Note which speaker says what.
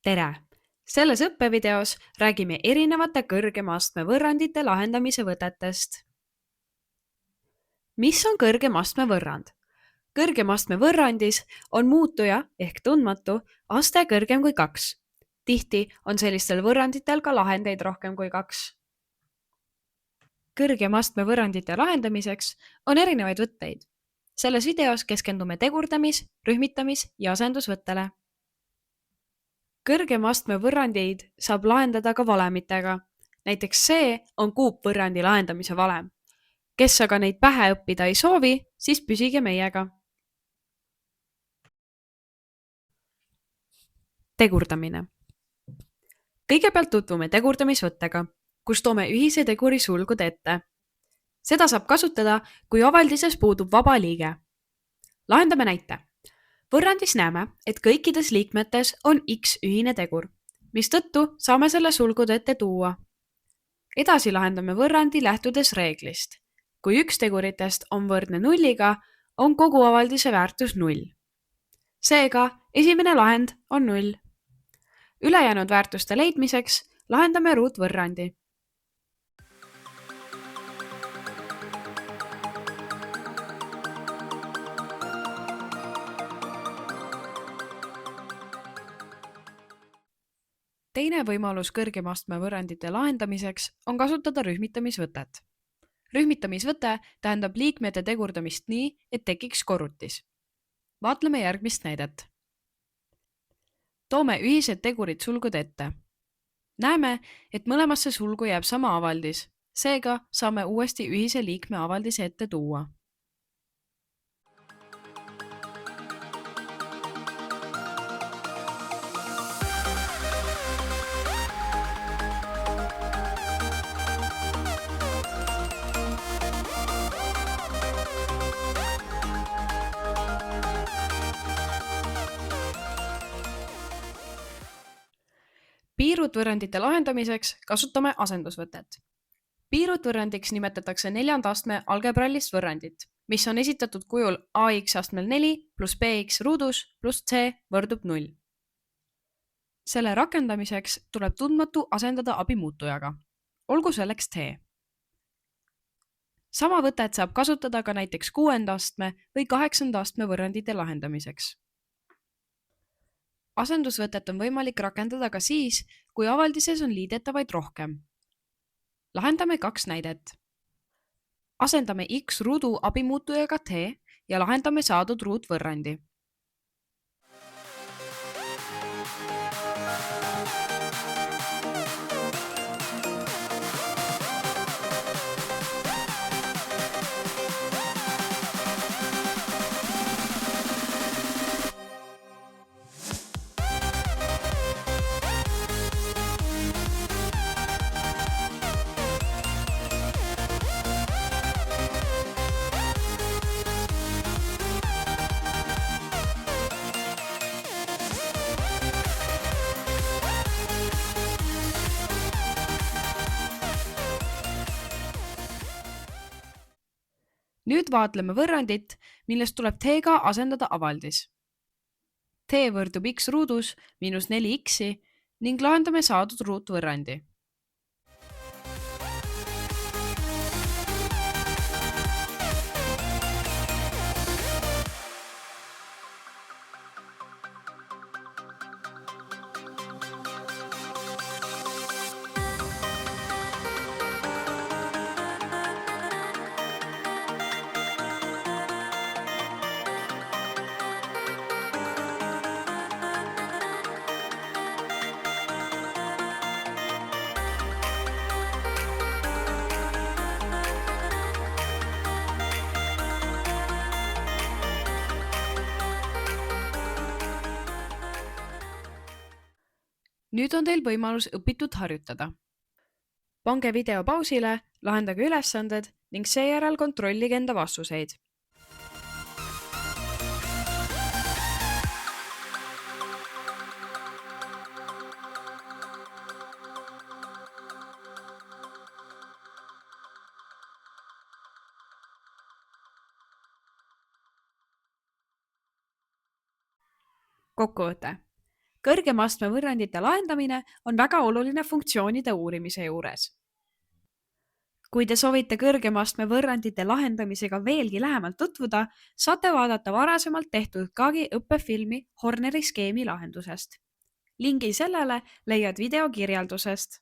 Speaker 1: Tere! Selles õppevideos räägime erinevate kõrgema astme võrrandite lahendamise võtetest. Mis on kõrgema astme võrrand? Kõrgema astme võrrandis on muutuja ehk tundmatu aste kõrgem kui 2. Tihti on sellistel võrranditel ka lahendeid rohkem kui 2. Kõrgema astme võrrandite lahendamiseks on erinevaid võtteid. Selles videos keskendume tegurdamis-, rühmitamis- ja asendusvõttele. Kõrgema astme võrrandeid saab lahendada ka valemitega. Näiteks see on kuupvõrrandi lahendamise valem. Kes aga neid pähe õppida ei soovi, siis püsige meiega. Tegurdamine. Kõigepealt tutvume tegurdamisvõttega, kus toome ühise teguri sulgud ette. Seda saab kasutada, kui avaldises puudub vaba liige. Lahendame näite. Võrrandis näeme, et kõikides liikmetes on X ühine tegur, mistõttu saame selle sulgude ette tuua. Edasi lahendame võrrandi lähtudes reeglist. Kui üks teguritest on võrdne 0-ga, on kogu avaldise väärtus 0. Seega esimene lahend on 0. Ülejäänud väärtuste leidmiseks lahendame ruutvõrrandi. Teine võimalus kõrgema astme võrrandite lahendamiseks on kasutada rühmitamisvõtet. Rühmitamisvõte tähendab liikmete tegurdamist nii, et tekiks korrutis. Vaatleme järgmist näidet. Toome ühised tegurid sulgud ette. Näeme, et mõlemasse sulgu jääb sama avaldis, seega saame uuesti ühise liikme avaldise ette tuua. Piirutvõrrandite lahendamiseks kasutame asendusvõtet. Piirutvõrrandiks nimetatakse 4. astme algebralist võrrandit, mis on esitatud kujul ax astmel 4 plus bx ruudus plus c võrdub 0. Selle rakendamiseks tuleb tundmatu asendada abimuutujaga. Olgu selleks t. Sama võtet saab kasutada ka näiteks 6. astme või 8. astme võrrandite lahendamiseks. Asendusvõtet on võimalik rakendada ka siis, kui avaldises on liidetavaid rohkem. Lahendame 2 näidet. Asendame x ruudu abimuutujaga t ja lahendame saadud ruutvõrrandi. Nüüd vaatleme võrrandit, millest tuleb t-ga asendada avaldis. T võrdub x ruudus miinus 4x ning lahendame saadud ruutvõrrandi. Nüüd on teil võimalus õpitut harjutada. Pange video pausile, lahendage ülesanded ning seejärel kontrollige enda vastuseid. Kokkuvõte. kõrgema astme võrrandite lahendamine on väga oluline funktsioonide uurimise juures. Kui te soovite kõrgema astme võrrandite lahendamisega veelgi lähemalt tutvuda, saate vaadata varasemalt tehtud KAGI õppefilmi Horneri skeemi lahendusest. Lingi sellele leiad video kirjeldusest.